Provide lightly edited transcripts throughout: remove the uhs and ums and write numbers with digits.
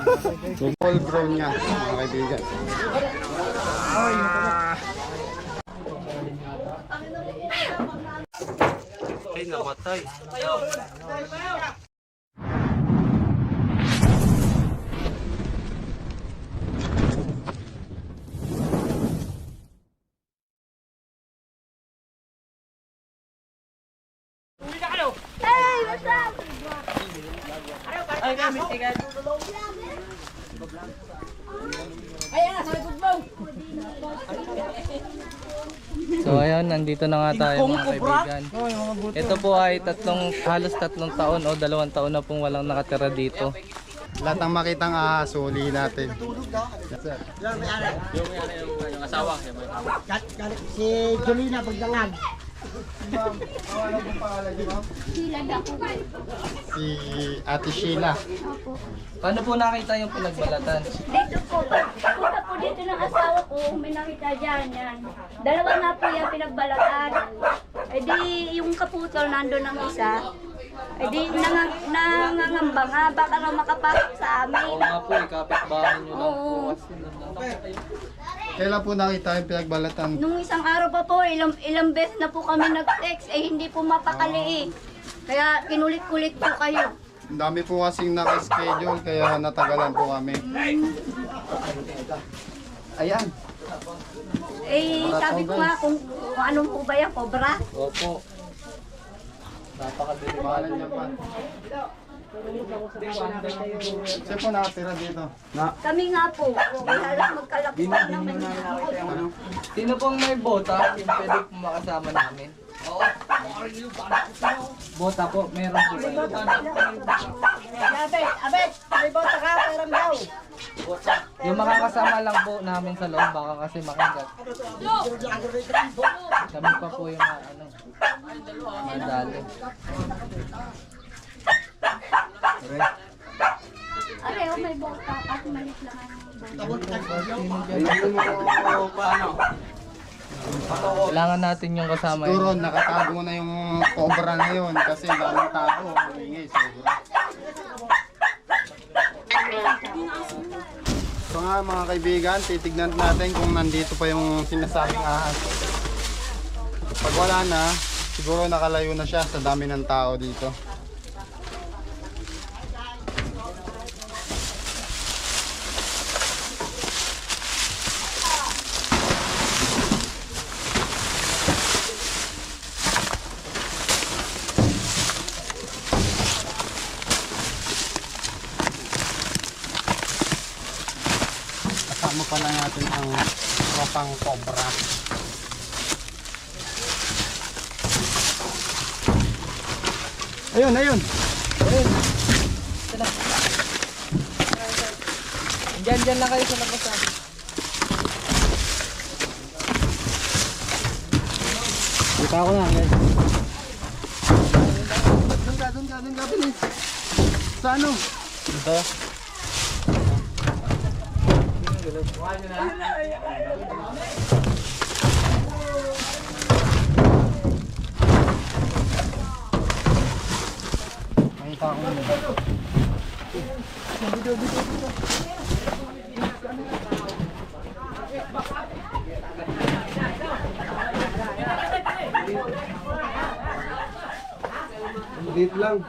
Full grown niya, mga kaibigan. Ay, namatay. Hey, what's up? Ay, kami, tigan. So ayun, nandito na nga tayo mga kaibigan. Ito po ay halos 3 taon o 2 taon na pong walang nakatira dito. Lahat ng makitang ahasuli natin. Yung asawa. Si Jolina Pagdangan. Sila Daku. Si Ate Sheila. Paano po nakita yung pinagbalatan? Dito po, punta po dito ng asawa ko, may nakita dyan yan. Dalawa nga po yan pinagbalatan. Eh di yung kaputol nandun ng isa. Eh di nangangamba nga, baka raw makapasok sa amin. Oo nga po, kapitbahay nyo lang po Oo. kasi. Kailan po nakita yung pinagbalatan? Nung isang araw pa po, ilang beses na po kami nag-text, eh hindi po mapakali eh. Kaya kinulit-kulit po kayo. Ang dami po kasing naka-schedule kaya natagalan po kami. Ayan. Eh sabi ko nga kung anong po ba yan, cobra? Opo. Napakadilim. Pangalan niya pa. Siya po nakatira dito. Kami nga po, halos magkalaki po naman. Sino pong may bota? Yung pwede po makasama namin. Oo. Bota po, meron po ba? Abet, may bota ka, peram daw. Yung makakasama lang po namin sa loob, baka kasi makagat. Kami pa po yung madali. Areho may bota, at malit lang ang bota. Kailangan natin yung kasama Siguro yun. nakatago na yung cobra na yun kasi daming tao. Ingay, sobra. So nga mga kaibigan, titignan natin kung nandito pa yung sinasabing ahas. Pag wala na, siguro nakalayo na siya sa dami ng tao dito. Kasama pala natin ang tropang cobra. Ayun, ayun. Diyan lang kayo sa labasan. Kita ko na, guys. Doon ka, bilis. Sa ano? Ito. Makita ko na. Dito lang.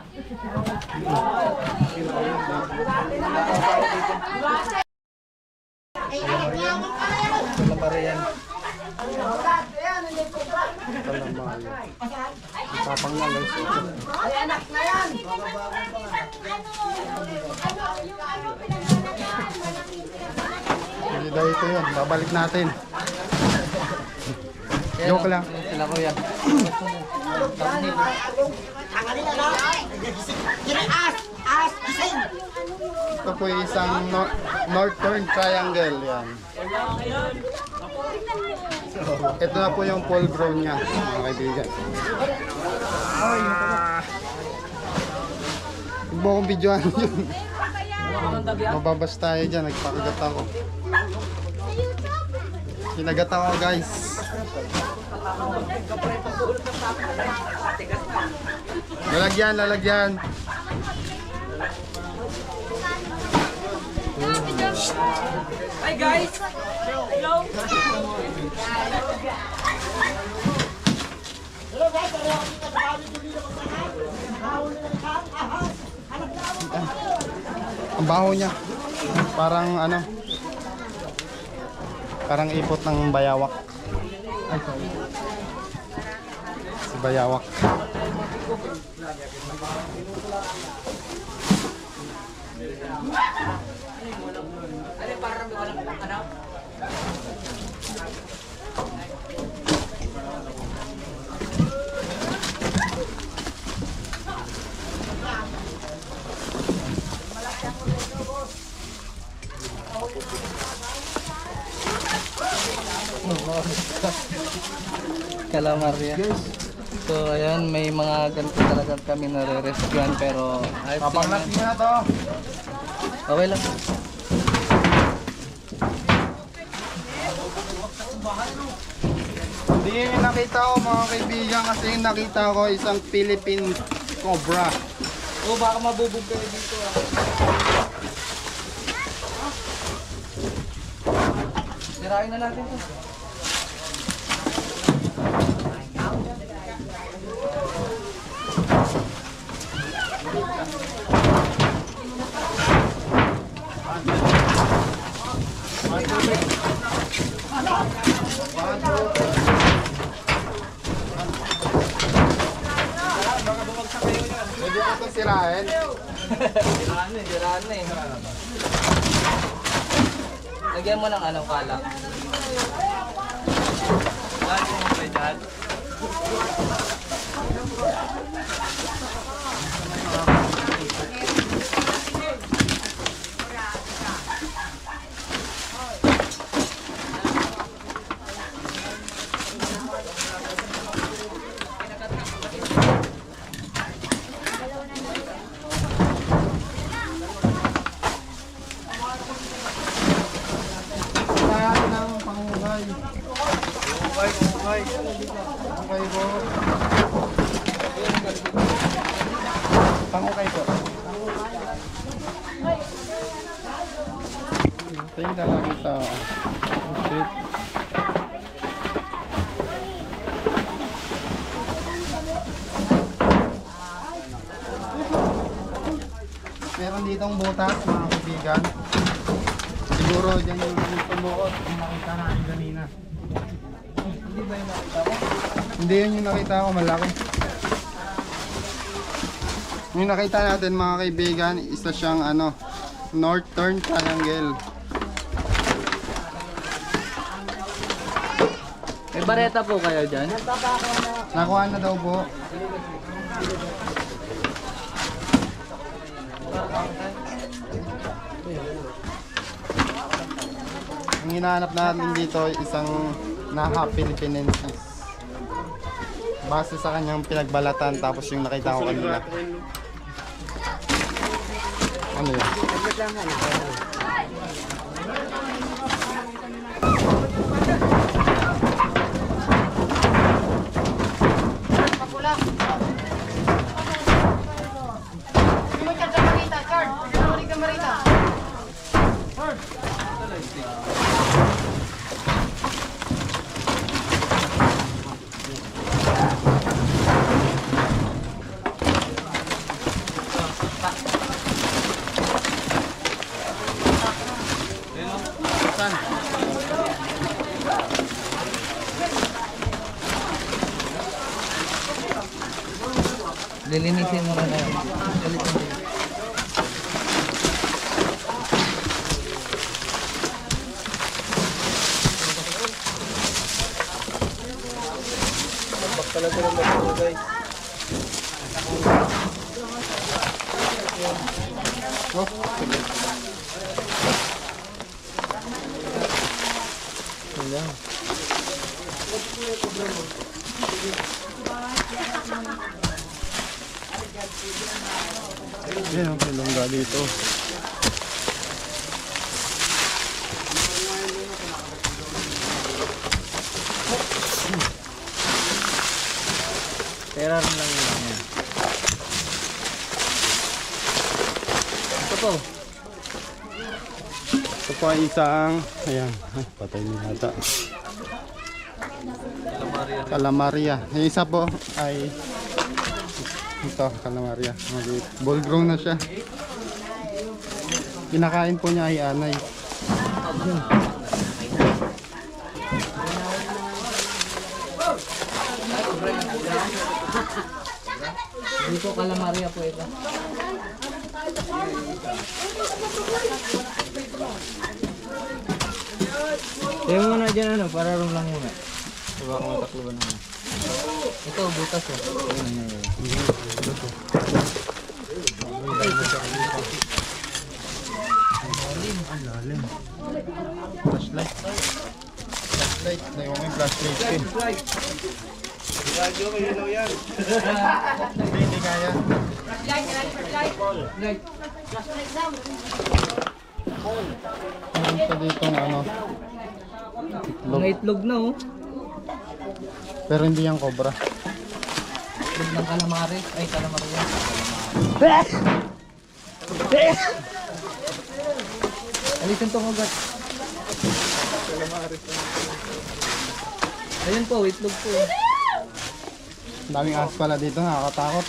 Kalabarian. Tapang na guys. Hindi daw ito yun. Babalik natin. Joke lang. Sila kuya. Ito po yung isang northern triangle. Yan. Ito na po yung full grown niya, mga kaibigan. Huwag mo akong videoan yun. Mababas tayo dyan, nagpakagat ako. Kinagat ako guys. Lalagyan. Hi guys! Ang baho niya. Parang ano, parang ipot ng bayawak. Ay, sorry. Si bayawak. Calamarya. So ayan, may mga ganito talaga kami nare-rescuean pero ayos lang Papanglat yan. niya na to. Okay lang. Hindi yung nakita ko mga kaibigan kasi yung nakita ko isang Philippine cobra. Oh, baka mabubog kayo dito ah. Sirain na natin to. Pwede ko ito sirain. Siraan na eh. Lagyan mo ng anong kalak. Lagi mo pa dyan. Kaya ng pangungay. Pangungay po. Pangungay po. Tingnan na lang ito. Shit. Meron ditong butas mga kaibigan. Siguro dyan yung tumuot yung nakita natin kanina. Hindi ba yung nakita ko? Hindi yun yung nakita ko, malaki. Yung nakita natin mga kaibigan, isa siyang ano, Northern Triangle. May bareta po kayo dyan? Nakuha na daw po. Ang hinahanap natin dito ay isang Naha Philippinensis. Base sa kanyang pinagbalatan tapos yung nakita ko kanina. Ano yun? Lilinisin mo na yun. Yan ang pilongga dito. Pera rin lang yun. Ito po. Ito po ay isang, ayan, ay, patay ni hata. Calamaria. Yung isa po ay ito, calamaria. Maliit. Ball grown na siya. Kinakain po niya ay anay. Hindi po calamaria po ito. Tayo muna dyan ano, para rum lang muna. Diba kung matakluban naman. Ito, butas eh. Flashlight. Flashlight. Naiwan ko yung flashlight ko eh. Hindi kaya. Meron pa dito ano. Mga itlog na oh. Pero hindi yan cobra. Itlog ng calamari. Ay, calamaria. Alisin tong ugat. Ayun po, itlog po. Ang daming ahas pala dito, nakakatakot.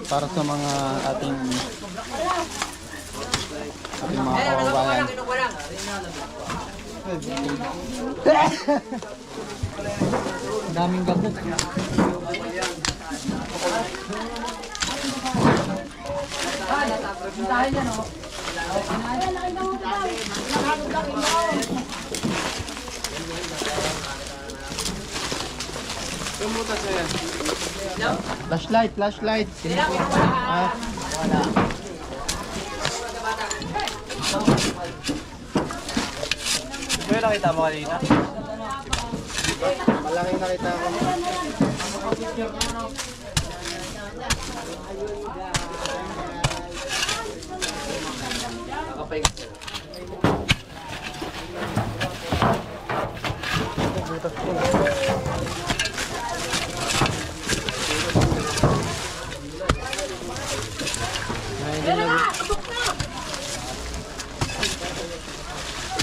Para sa mga ating mga kababayan. Daming gabok. Flashlight, flashlight. Ah, Kaya nakita mo kanina? malaking nakita ko.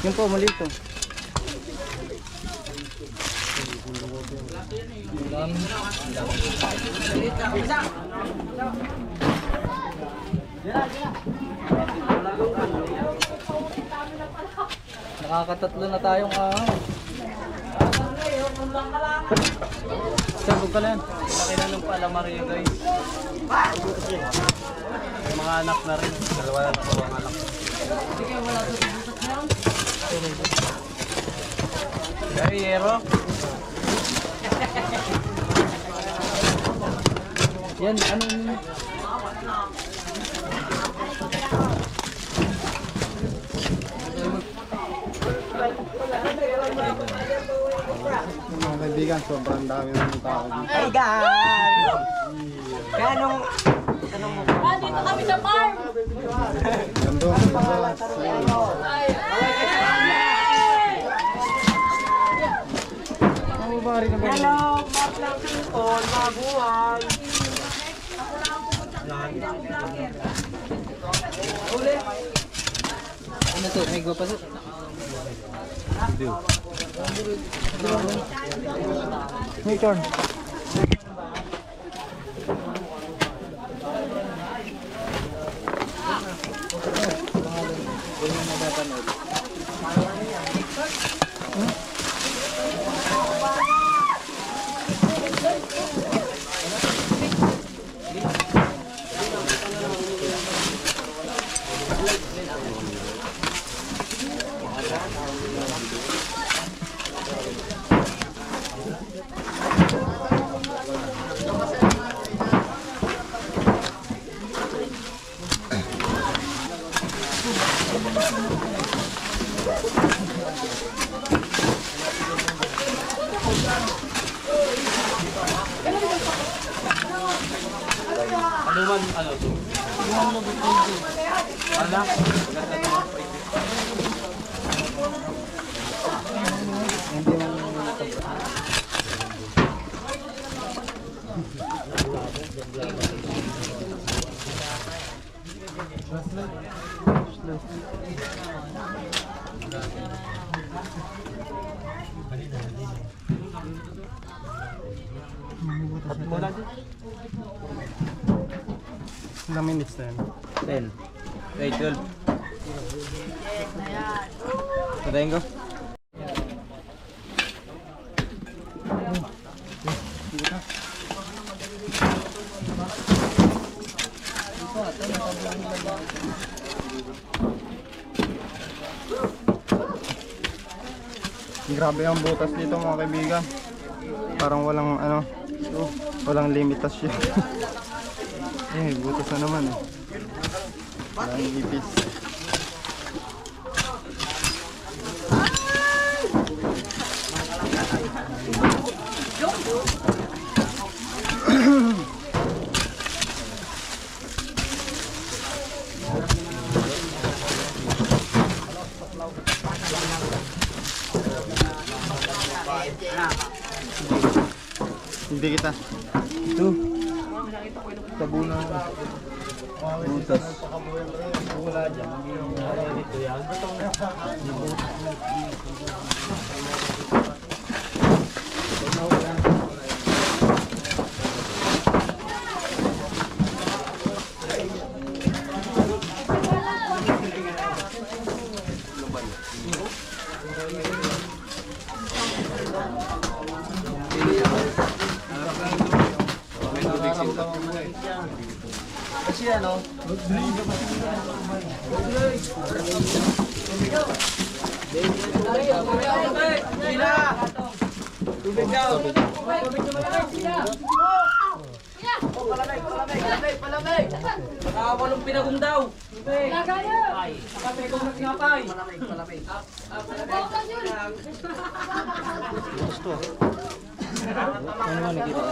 Yun po, mali ito. Nakakatatlo na tayong Sabog ka na yan. Laki na ng calamari guys. Mga anak na rin. Dalawa na po ang anak. Ay, yero. Yan, anong... Mga kaibigan, sobrang dami ng tao dito. Hey guys! Kanong Dito kami sa farm. Gandong, hello, Mark People, mabuhay! Ano to? May go pa to? May turn. Anuman, ano to? Anak? Maganda naman po ito. Ilang minutes na yan? 10. Ay, 12. Patayin ko. Grabe ang butas dito mga kaibigan. Parang walang ano, walang limitasyon. Eh, butas na naman eh. Walang ipis. Hindi kita. Ito. Tabuna. Butas. Wala dyan. Dito yan. Kasi ano, Walong pinagong daw. Nakapegong nagnapay. Ano man nakita?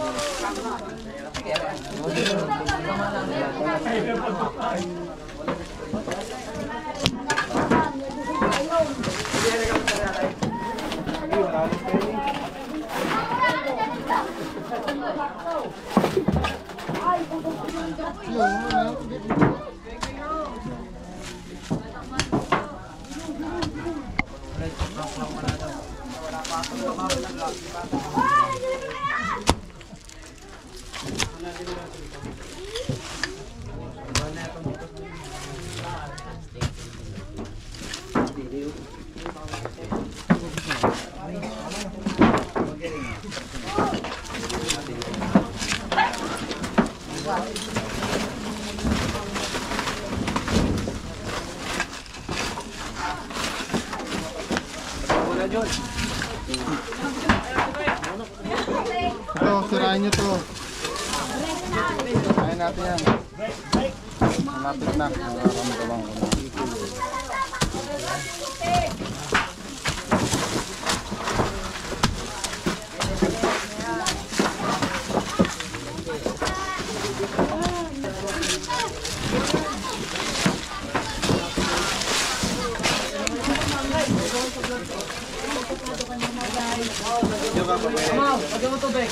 ito, sirain nyo to. Sirain natin yan. Malapit na. Nararamdaman ko na. Lagyan mo tubig.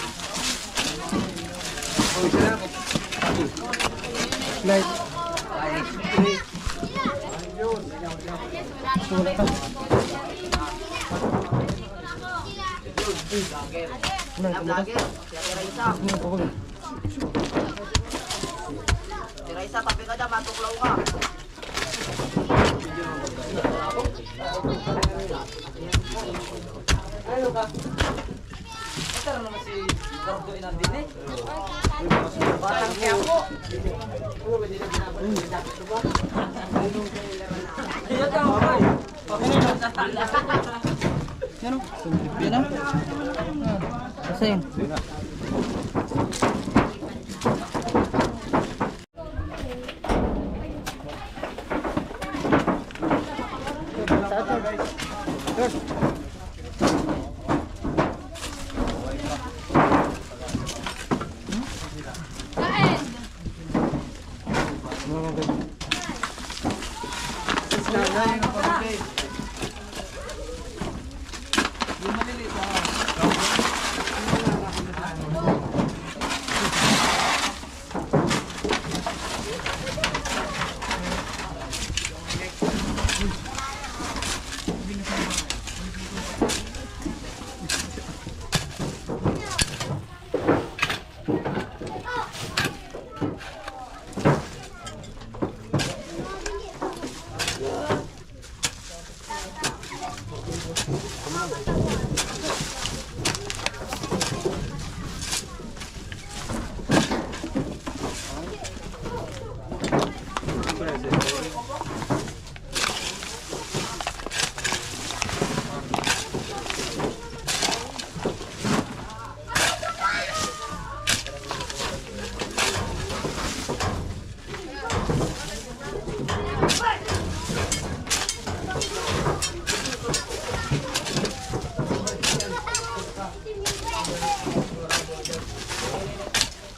Light. Tira isa, tabi ka dyan, matuklaw ka. Ano ka? Ito naman si Gordo inandin eh. Batang kaya po. Yan ka, okay. Yan o. Yan o. Kasayin.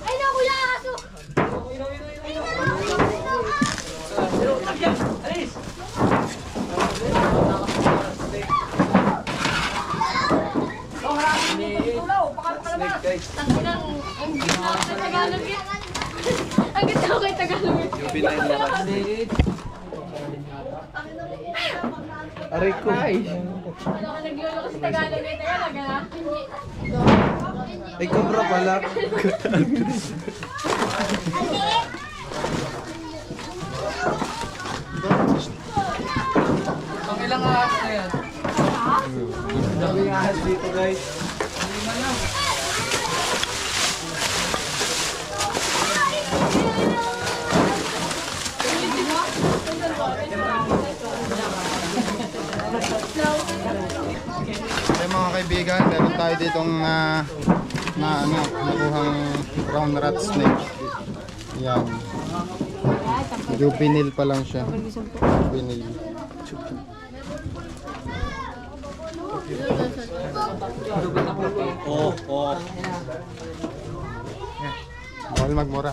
Ay na, kuya, aso! Ang ganda ko kay Tagalog yan. Aray ko. Ano ka nagyulo ko sa Tagalog yan? Tagalog na. Ay, kubra pala. Ang ilang ahas na yan? Daming ahas dito, guys. Okay mga kaibigan, meron tayo ditong nakuhang brown rat snake. Yan. Juvenile pa lang siya. Juvenile. Bawal magmura.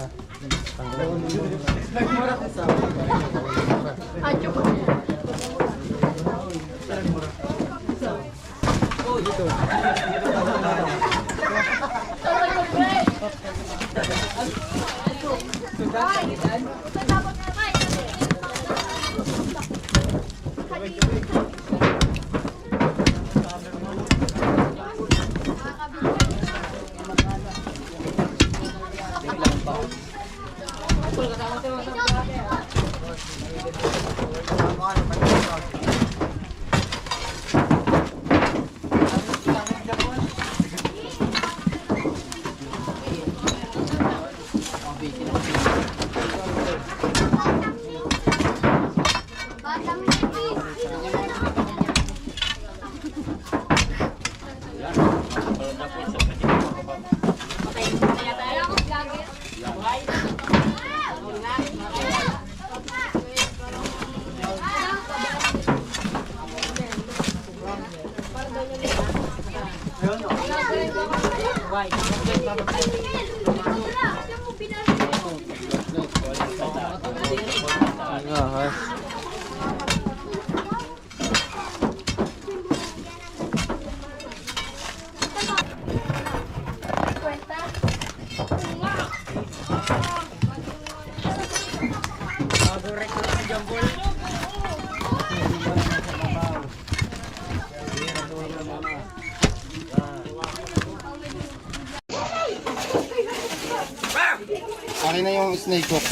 Akin na yung snake hook.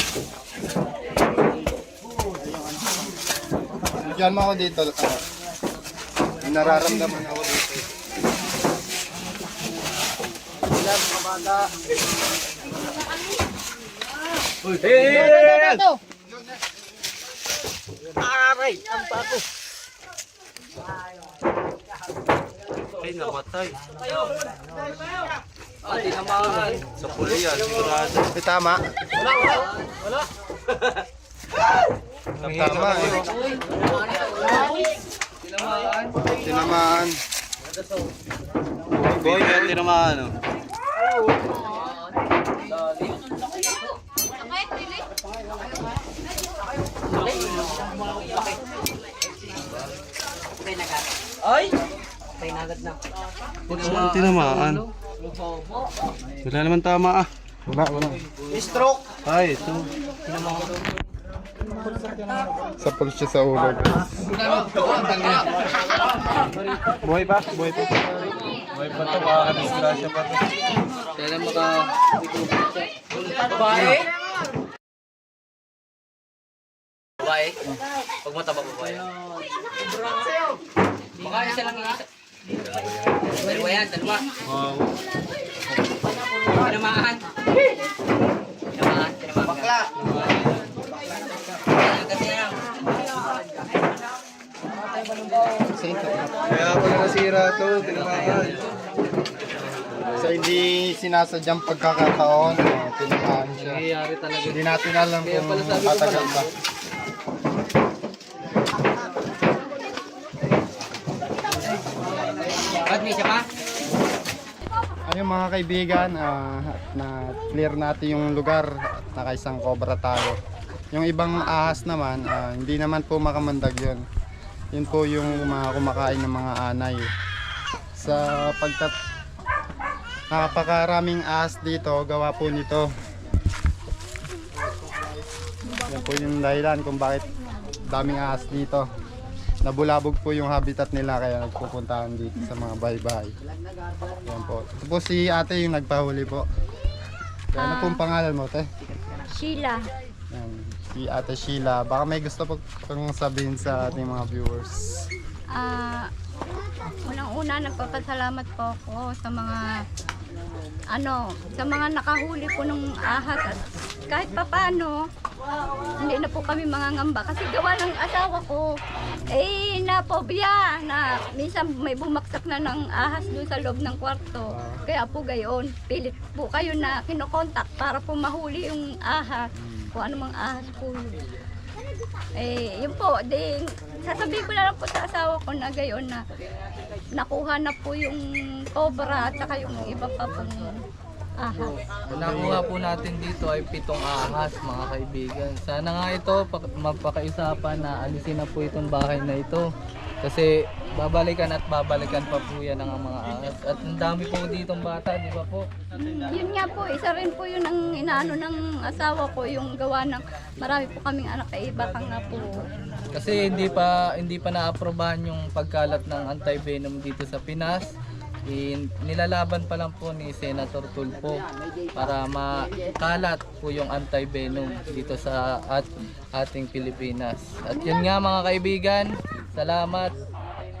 Diyan mo ako dito. May nararamdaman ako dito. Wala mga bata. Aray! Ang pako! Ay, namatay. Ay, tinamaan. Sa puli yan, sigurado. May tama? Wala. Tama eh. Tinamaan. Boy, may tinamaan. Ay! Patay na agad na. Saan tinamaan? Wala naman tama ah. Wala. Stroke! Ay, ito. Sa pulis siya sa ulo. Buhay pa? Buhay pa? Buhay pa ito, makakadisgrasya pa ito. Kailan maka... Babae? Babae? Pag mataba babae. Baka isa lang yung isa. Dalawa yan, dalawa. Wow. Tinamaan. Bakla. Kaya pala nasira ito, tinamaan. Sa hindi sinasadyang pagkakataon, tinamaan siya. Nangyayari talaga. Hindi natin alam Kaya kung pala sabi ko tatagal ba. Ayun mga kaibigan, na clear natin yung lugar at nakaisang cobra tayo. Yung ibang ahas naman, hindi naman po makamandag yun. Yun po yung mga kumakain ng mga anay. Sa pagkat napakaraming ahas dito, gawa po nito. Yan po yung dahilan kung bakit daming ahas dito. Nabulabog po yung habitat nila kaya nagpupuntahan dito sa mga bahay-bahay. Yan po. Ito po si ate yung nagpahuli po. Kaya ano pong pangalan mo, te? Sheila. Yan, si ate Sheila. Baka may gusto po kang sabihin sa ating mga viewers. Unang-una nagpapasalamat po ako sa mga sa mga nakahuli po ng ahas at kahit papaano hindi na po kami mangangamba kasi gawa ng asawa ko napobya na minsan may bumaksak na ng ahas doon sa loob ng kwarto. Kaya po gayon, pilit po kayo na kinokontak para po mahuli yung ahas kung ano mang ahas po yun. Yun po, sasabihin ko na lang po sa asawa ko na gayon na nakuha na po yung cobra at saka yung iba pa pong ahas. Nakuha po natin dito ay 7 ahas mga kaibigan. Sana nga ito magpakaisapan na alisin na po itong bahay na ito. Kasi babalikan at babalikan pa po yan ng mga ahas. At ang dami po ditong bata, di ba po? Yun nga po, isa rin po yun ang inaano ng asawa ko, yung gawa ng marami po kaming anak kay baka nga po. Kasi hindi pa naaprobahan yung pagkalat ng anti-venom dito sa Pinas. Nilalaban pa lang po ni Senator Tulfo para makalat po yung anti-venom dito sa ating Pilipinas. At yun nga mga kaibigan, salamat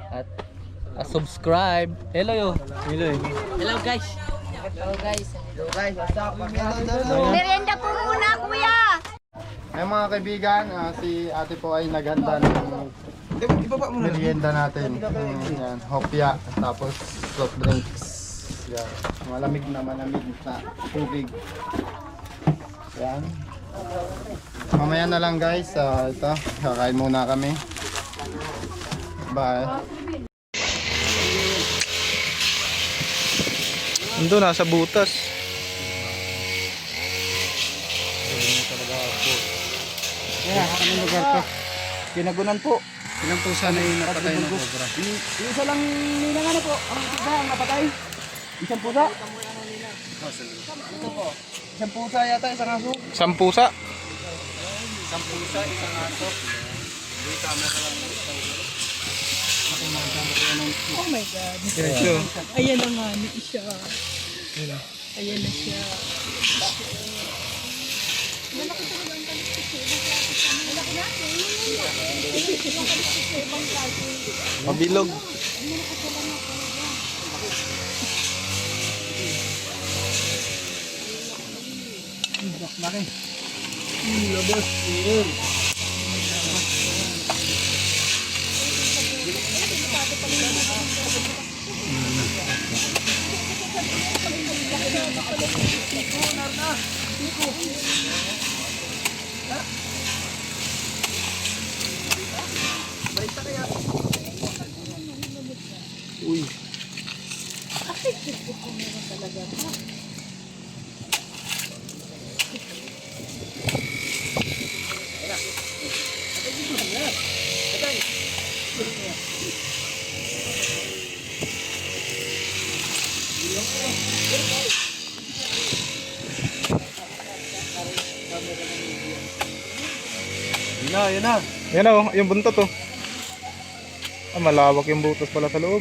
at subscribe. Hello. Hello guys. Merienda po muna, kuya! Ay mga kaibigan, si ate po ay naghanda ng merienda natin. Yan, hopya, tapos soft drinks. Yan, malamig na tubig. Yan. Mamaya na lang guys, ito, kakain muna kami. Bye. Ando, nasa butas. Kaya, anong lugar to? Kinagunan po. Ilang pusa na yung napatay ng cobra? Yung isa lang ninang po, ang isa ang napatay. Isang pusa. Isang pusa yata, isang aso. Sampusa. Oh my God. Ito. Ayan na nga siya. Ayan na siya. Mabilog. Yan na. Yan o, yung buntot o. Malawak yung butas pala sa loob.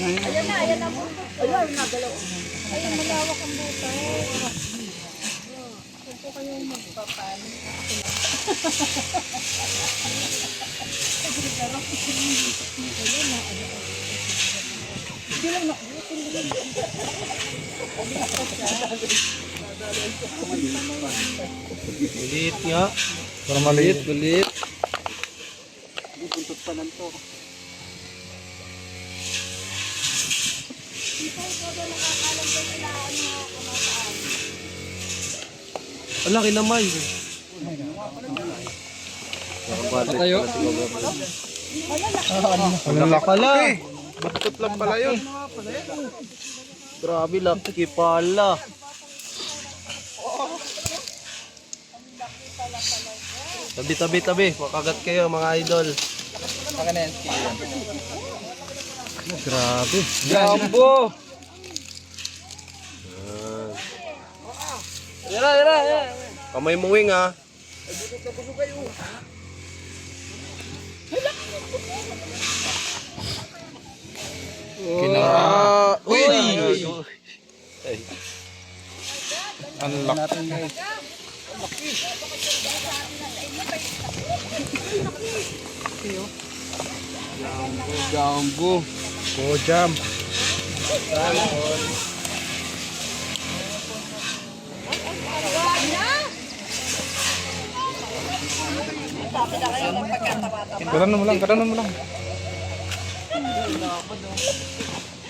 Ayan na po. Ayun, nagalaw. Ayun, malawak ang buta. Huwag po kayong magpapan. Ulit nga. Para maliit. Ulit. Buntot pa lang to. Ang laki naman. Tayo. Ang laki pala. Batot lang pala yun. Grabe, laki pala. Tabi. Makagat kayo mga idol. Saka na yan, Grabe. Jumbo! Kamay mo wing ha. Uy! Ang laki. Jumbo. Oh, jam. Kadanan mo lang.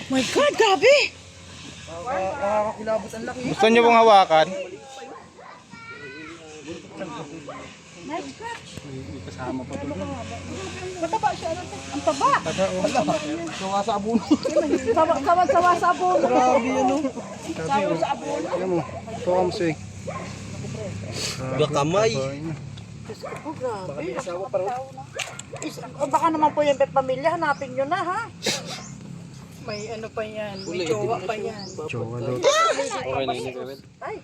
My God, gabi! Gusto niyo pong hawakan? Mataba siya. Ang taba. Sawa sa abon. Sawa sa abon. Grabe ano. Alam mo, ito ang swing. Gakamay. Oh, grabe. Baka naman po yung pamilya, hanapin nyo na, ha? May ano pa yan, may jowa pa yan. Jowa daw. Okay na yun, Kevin. Ay,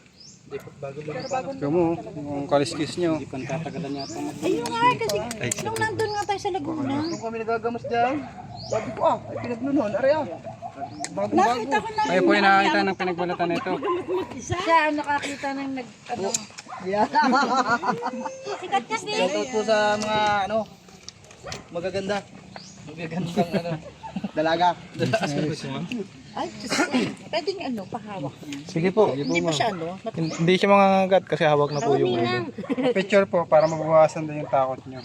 Ikaw mo, yung kaliskis nyo. ayun nga, kasi nung nandun nga tayo sa Laguna, Kung kami nagagamas dyan, sabi ko ay pinagnunon, aray nakita ko na Kayo po yung nakakita ng pinagbalatan nito. siya ang nakakita ng ano. Sikat kasi. Shoutout po sa mga magaganda. Magagandang Dalaga. Ay, pwedeng pahawak. Sige po. Hindi pa siya Hindi siya mangangagat kasi hawak na po yung ulo. Picture po para mabawasan din yung takot nyo.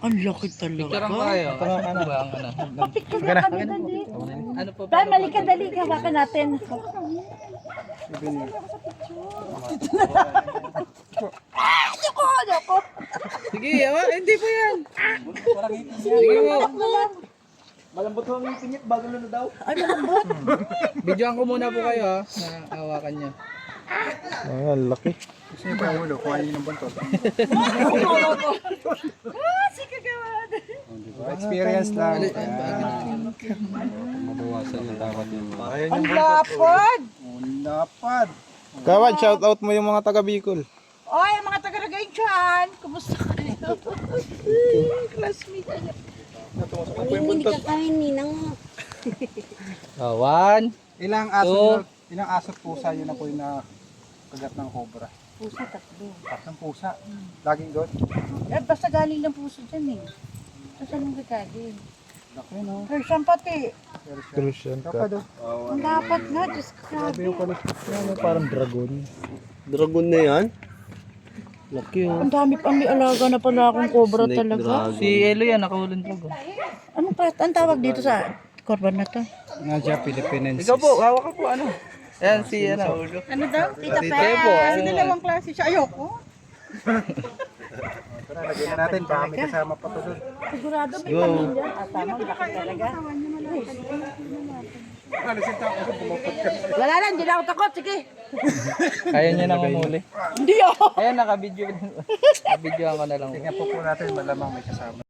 Ang laki talaga. Picture ang kayo. Ano ba ang Picture na kami dali. Ano po? Dahil mali ka dali, hawakan natin. Ayoko. Sige, hindi po yan. Sige po. Malambot ho ang pinyit, bago na daw. Ay, malambot. Videoan ko muna po kayo na hawakan niya. Ah, laki. Gusto niyo pa yung ulo, kuha niyo ng buntot. Sige, gawad. Experience lang. Mabawasan yung takot niyo. Ang lapad. Lapad. Gawad, shout out mo yung mga taga Bicol. Oy, mga taga-ragayin dyan. Kumusta kayo? Classmate. One. Ilang aso pusa yun na po yung nakagat ng cobra. Puso, tatlo. Tatlong pusa. Laging doon. Basta galing ng puso dyan eh. Basta nang galing. Laki no. Persian pati. Christian ka. Ang dapat nga, Diyos ko. Sabi yung kalit. Parang dragon. Dragon na yan? Laki oh. Ang dami pa, may alaga na pala akong cobra talaga. Si Elo yan, nakahulun po. Ano pa, ang tawag dito sa korban na to? Nadya, Philippines. Ikaw po, hawak ka po ano. Yan si Ano daw? Tita Tita po. May dalawang klase siya. Ayoko. Tara, lagyan na natin. Baka may kasama pa to doon. Sigurado may pamilya. Tama, laki talaga. Wala na, hindi na ako takot. Sige. Kaya niya nang umuli. Hindi ako. Ayan, naka-video. Naka-video ko na lang. Tingnan po natin, malamang may kasama.